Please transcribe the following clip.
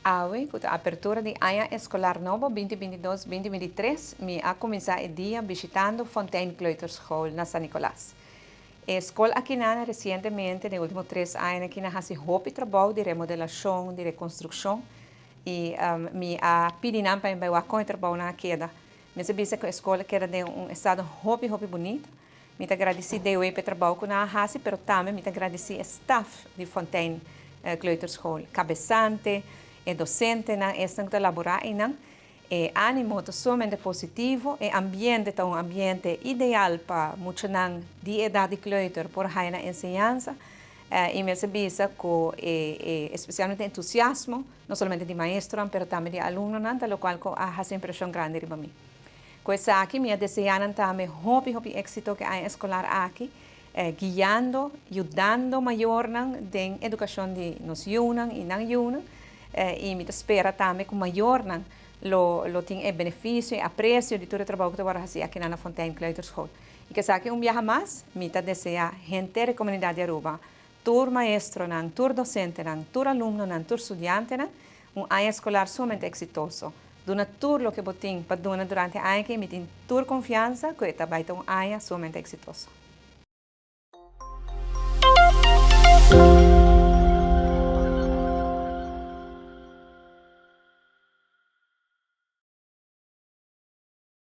Hoy, com a abertura de ano escolar novo 2022-2023, me a começar o dia visitando Fontaine Kleuterschool na San Nicolás. A escola aqui recentemente, nos últimos 3 anos, aqui na se hopi trabalho de remodelação, de reconstrução, e me a pedindo para eu com trabalho na queda. Me sabia que a escola queda de estado hopi bonito. Me agradeci de eu para trabalho com a Hasi, pero também me agradeci staff de Fontaine Kleuterschool, cabeçante, e docente na estão a laborar e não ânimo totalmente positivo e ambiente é ambiente ideal para muitos não de idade kleuter por aí na ensinança e me sabia com especialmente entusiasmo não somente de maestro mas também de aluno não da qual a impressão grande para mim. Com essa aqui me desejando também hopi êxito que a escolar aqui guiando, ajudando maior na educação de nos yunan e não yunan e me espera também que maior na lo tem benefício e apreço de todo o trabalho que eu vou fazer aqui na Fontaine Kleuterschool. E que sabe viaja mais, me deseja gente da comunidade de Aruba, tur maestro, tur docente, tur aluno, tur estudante, ano escolar somente exitoso. Dona tudo lo que eu tenho para donar durante o ano que me tem tur confiança que está vai um ano somente exitoso.